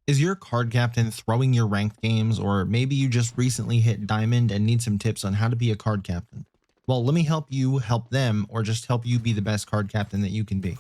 Is your card captain throwing your ranked games, or maybe you just recently hit diamond and need some tips on how to be a card captain? Well, let me help you help them, or just help you be the best card captain that you can be.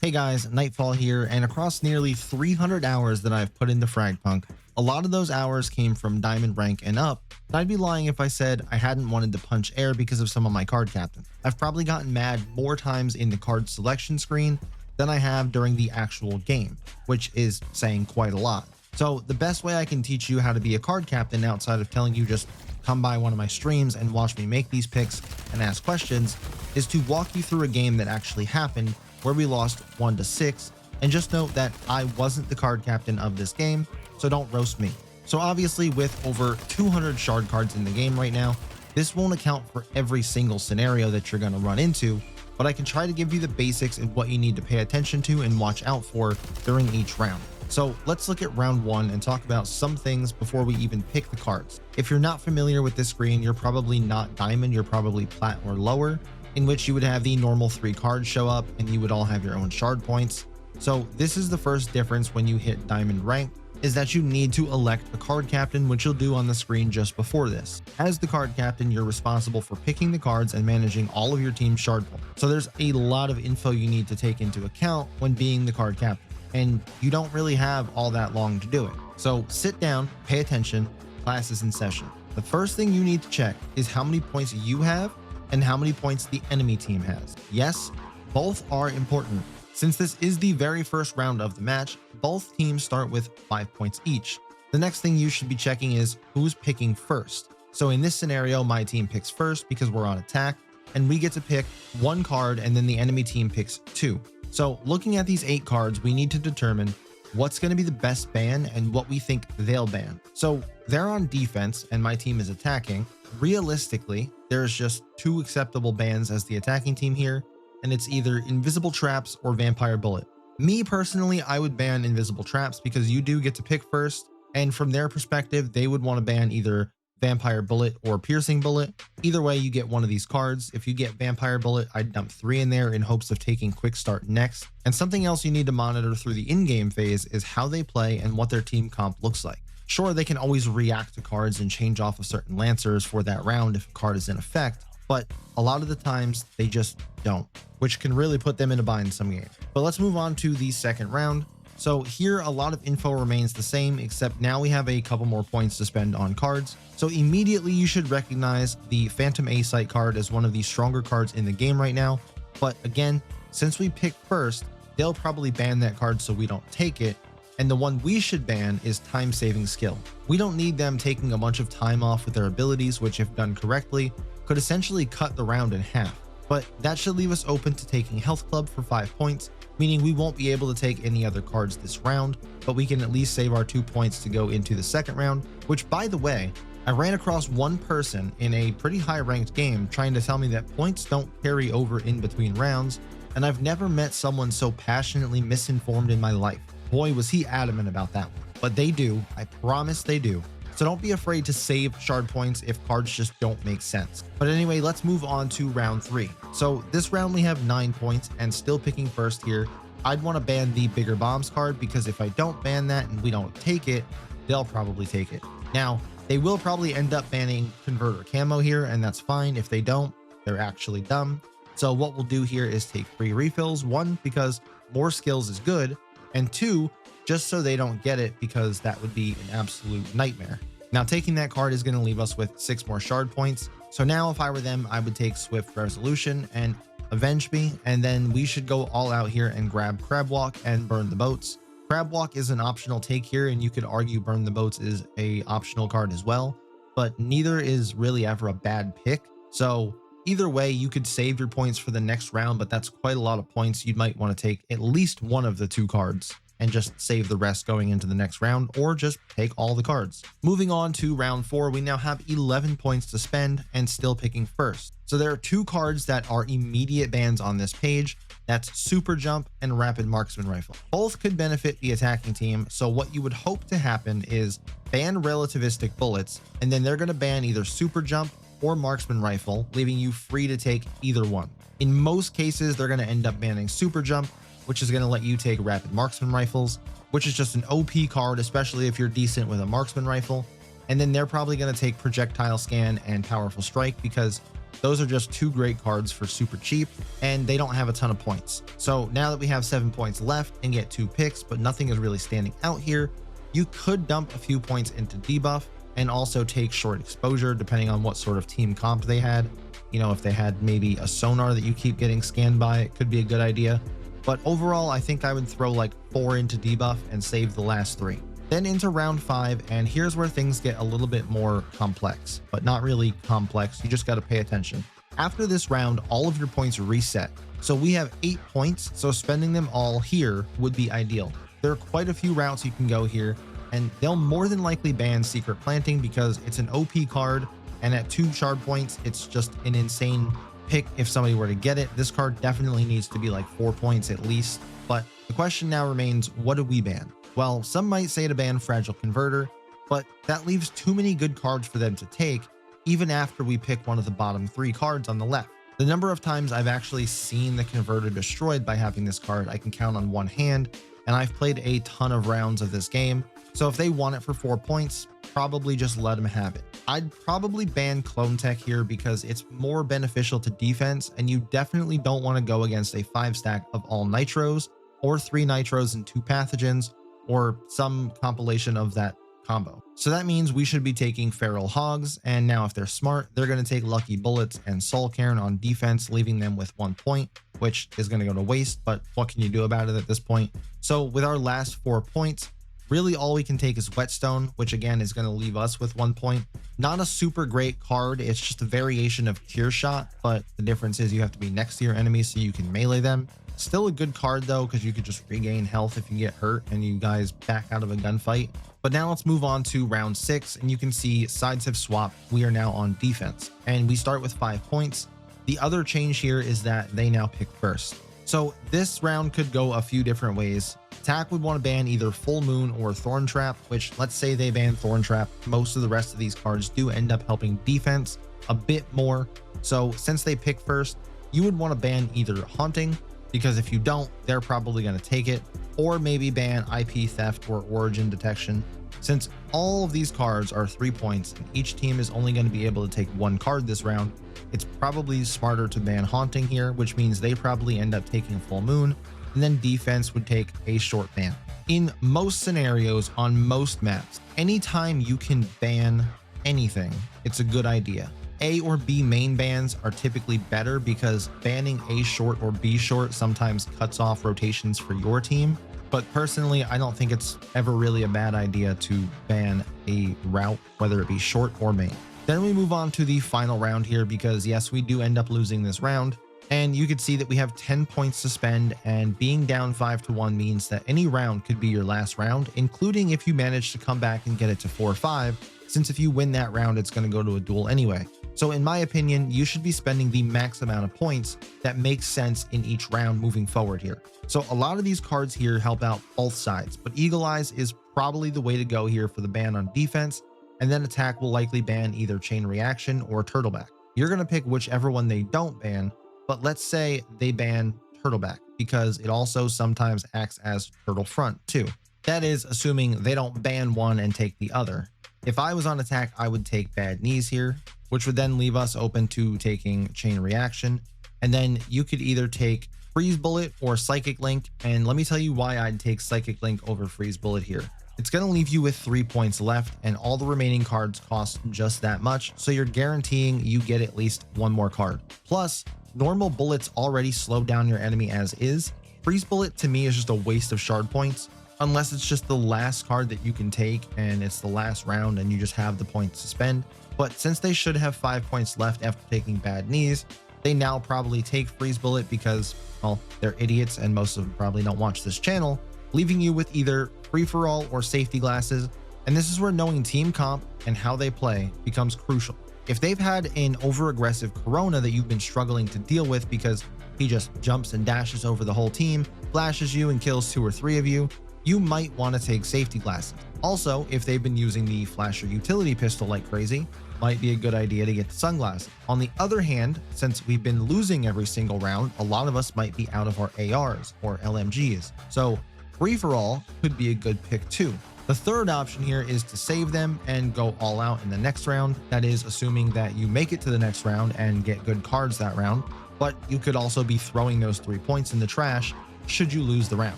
Hey guys, Nightfall here, and across nearly 300 hours that I've put into FragPunk, a lot of those hours came from diamond rank and up, but I'd be lying if I said I hadn't wanted to punch air because of some of my card captains. I've probably gotten mad more times in the card selection screen than I have during the actual game, which is saying quite a lot. So the best way I can teach you how to be a card captain outside of telling you just come by one of my streams and watch me make these picks and ask questions is to walk you through a game that actually happened where we lost 1-6, and just note that I wasn't the card captain of this game, so don't roast me. So obviously with over 200 shard cards in the game right now, this won't account for every single scenario that you're going to run into, but I can try to give you the basics and what you need to pay attention to and watch out for during each round. So let's look at round one and talk about some things before we even pick the cards. If you're not familiar with this screen, you're probably not diamond, you're probably plat or lower, in which you would have the normal 3 cards show up and you would all have your own shard points. So this is the first difference when you hit diamond rank, is that you need to elect a card captain, which you'll do on the screen just before this. As the card captain, you're responsible for picking the cards and managing all of your team's shard points. So there's a lot of info you need to take into account when being the card captain, and you don't really have all that long to do it. So sit down, pay attention, class is in session. The first thing you need to check is how many points you have and how many points the enemy team has. Yes, both are important. Since this is the very first round of the match, both teams start with 5 points each. The next thing you should be checking is who's picking first. So in this scenario, my team picks first because we're on attack, and we get to pick 1 card and then the enemy team picks 2. So looking at these 8 cards, we need to determine what's going to be the best ban and what we think they'll ban. So they're on defense and my team is attacking. Realistically, there's just 2 acceptable bans as the attacking team here, and it's either invisible traps or vampire bullet. Me personally, I would ban invisible traps because you do get to pick first, and from their perspective, they would want to ban either vampire bullet or piercing bullet. Either way, you get one of these cards. If you get vampire bullet, I'd dump 3 in there in hopes of taking quick start next. And something else you need to monitor through the in-game phase is how they play and what their team comp looks like. Sure, they can always react to cards and change off of certain lancers for that round if a card is in effect, but a lot of the times they just don't, which can really put them in a bind some games. But let's move on to the second round. So here a lot of info remains the same, except now we have a couple more points to spend on cards. So immediately you should recognize the Phantom A-Site card as one of the stronger cards in the game right now. But again, since we picked first, they'll probably ban that card so we don't take it. And the one we should ban is time saving skill. We don't need them taking a bunch of time off with their abilities, which if done correctly, could essentially cut the round in half. But that should leave us open to taking Health Club for 5 points, meaning we won't be able to take any other cards this round, but we can at least save our 2 points to go into the second round, which by the way, I ran across one person in a pretty high ranked game trying to tell me that points don't carry over in between rounds, and I've never met someone so passionately misinformed in my life. Boy, was he adamant about that one. But they do, I promise they do. So don't be afraid to save shard points if cards just don't make sense. But anyway, let's move on to round 3. So this round we have 9 points, and still picking first here, I'd want to ban the bigger bombs card because if I don't ban that and we don't take it, they'll probably take it. Now, they will probably end up banning converter camo here, and that's fine. If they don't, they're actually dumb. So what we'll do here is take free refills. 1, because more skills is good, and 2, just so they don't get it, because that would be an absolute nightmare. Now taking that card is going to leave us with 6 more shard points. So now if I were them, I would take Swift Resolution and Avenge Me, and then we should go all out here and grab Crab Walk and Burn the Boats. Crab Walk is an optional take here, and you could argue Burn the Boats is a optional card as well, but neither is really ever a bad pick. So either way, you could save your points for the next round, but that's quite a lot of points. You might want to take at least one of the 2 cards and just save the rest going into the next round, or just take all the cards. Moving on to round 4, we now have 11 points to spend and still picking first. So there are 2 cards that are immediate bans on this page. That's Super Jump and Rapid Marksman Rifle. Both could benefit the attacking team, so what you would hope to happen is ban relativistic bullets, and then they're going to ban either Super Jump or marksman rifle, leaving you free to take either one. In most cases, they're going to end up banning super jump, which is going to let you take rapid marksman rifles, which is just an OP card, especially if you're decent with a marksman rifle. And then they're probably going to take projectile scan and powerful strike, because those are just two great cards for super cheap and they don't have a ton of points. So now that we have 7 points left and get 2 picks, but nothing is really standing out here, you could dump a few points into debuff and also take short exposure depending on what sort of team comp they had. You know, if they had maybe a sonar that you keep getting scanned by, it could be a good idea. But overall, I think I would throw like 4 into debuff and save the last 3. Then into round 5, and here's where things get a little bit more complex, but not really complex. You just got to pay attention. After this round, all of your points reset. So we have 8 points, so spending them all here would be ideal. There are quite a few routes you can go here, and they'll more than likely ban Secret Planting because it's an OP card, and at 2 shard points, it's just an insane pick if somebody were to get it. This card definitely needs to be like 4 points at least. But the question now remains, what do we ban? Well, some might say to ban Fragile Converter, but that leaves too many good cards for them to take, even after we pick one of the bottom 3 cards on the left. The number of times I've actually seen the Converter destroyed by having this card, I can count on one hand, and I've played a ton of rounds of this game. So if they want it for 4 points, probably just let them have it. I'd probably ban Clone Tech here because it's more beneficial to defense, and you definitely don't want to go against a 5 stack of all nitros, or 3 nitros and 2 pathogens, or some compilation of that combo. So that means we should be taking Feral Hogs, and now if they're smart, they're going to take Lucky Bullets and Soul Cairn on defense, leaving them with 1 point, which is going to go to waste, but what can you do about it at this point? So with our last 4 points, really all we can take is Whetstone, which again is going to leave us with 1 point. Not a super great card, it's just a variation of Tear Shot, but the difference is you have to be next to your enemies so you can melee them. Still a good card though, because you could just regain health if you get hurt and you guys back out of a gunfight. But now let's move on to round 6, and you can see sides have swapped. We are now on defense, and we start with 5 points. The other change here is that they now pick first. So this round could go a few different ways. Attack would want to ban either Full Moon or Thorn Trap, which let's say they ban Thorn Trap. Most of the rest of these cards do end up helping defense a bit more. So since they pick first, you would want to ban either Haunting, because if you don't, they're probably going to take it, or maybe ban IP Theft or Origin Detection. Since all of these cards are 3 points and each team is only going to be able to take 1 card this round, it's probably smarter to ban Haunting here, which means they probably end up taking Full Moon, and then defense would take a short ban. In most scenarios on most maps, anytime you can ban anything, it's a good idea. A or B main bans are typically better because banning A short or B short sometimes cuts off rotations for your team. But personally, I don't think it's ever really a bad idea to ban a route, whether it be short or main. Then we move on to the final round here because yes, we do end up losing this round. And you could see that we have 10 points to spend, and being down 5-1 means that any round could be your last round, including if you manage to come back and get it to 4-5, since if you win that round, it's going to go to a duel anyway. So in my opinion, you should be spending the max amount of points that makes sense in each round moving forward here. So a lot of these cards here help out both sides, but Eagle Eyes is probably the way to go here for the ban on defense, and then attack will likely ban either Chain Reaction or Turtleback. You're going to pick whichever one they don't ban, but let's say they ban Turtleback because it also sometimes acts as Turtle Front too. That is assuming they don't ban one and take the other. If I was on attack, I would take Bad Knees here, which would then leave us open to taking Chain Reaction. And then you could either take Freeze Bullet or Psychic Link. And let me tell you why I'd take Psychic Link over Freeze Bullet here. It's going to leave you with 3 points left, and all the remaining cards cost just that much. So you're guaranteeing you get at least 1 more card. Plus, normal bullets already slow down your enemy as is. Freeze Bullet to me is just a waste of shard points, unless it's just the last card that you can take and it's the last round and you just have the points to spend. But since they should have 5 points left after taking Bad Knees, they now probably take Freeze Bullet because, well, they're idiots and most of them probably don't watch this channel, leaving you with either free-for-all or safety glasses. And this is where knowing team comp and how they play becomes crucial. If they've had an over-aggressive Corona that you've been struggling to deal with because he just jumps and dashes over the whole team, flashes you and kills 2 or 3 of you, you might want to take safety glasses. Also, if they've been using the Flasher utility pistol like crazy, might be a good idea to get the sunglasses. On the other hand, since we've been losing every single round, a lot of us might be out of our ARs or LMGs. So free-for-all could be a good pick too. The third option here is to save them and go all out in the next round. That is assuming that you make it to the next round and get good cards that round, but you could also be throwing those 3 points in the trash should you lose the round.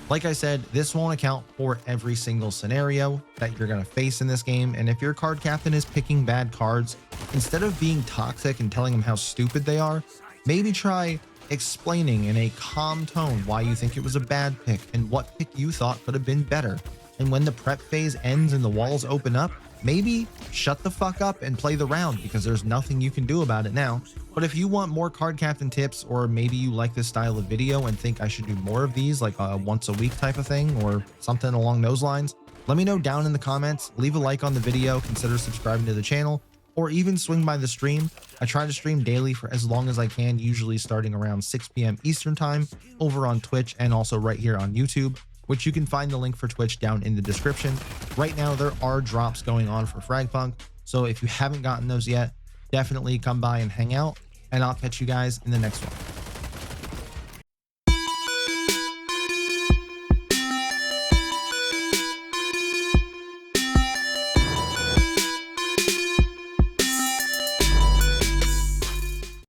Like I said, this won't account for every single scenario that you're going to face in this game, and if your card captain is picking bad cards, instead of being toxic and telling them how stupid they are, maybe try explaining in a calm tone why you think it was a bad pick and what pick you thought could have been better. And when the prep phase ends and the walls open up, maybe shut the fuck up and play the round, because there's nothing you can do about it now. But if you want more card captain tips, or maybe you like this style of video and think I should do more of these, like a once a week type of thing or something along those lines, let me know down in the comments. Leave a like on the video, consider subscribing to the channel, or even swing by the stream. I try to stream daily for as long as I can, usually starting around 6 p.m. Eastern time over on Twitch and also right here on YouTube, which you can find the link for Twitch down in the description. Right now, there are drops going on for FragPunk, so if you haven't gotten those yet, definitely come by and hang out, and I'll catch you guys in the next one.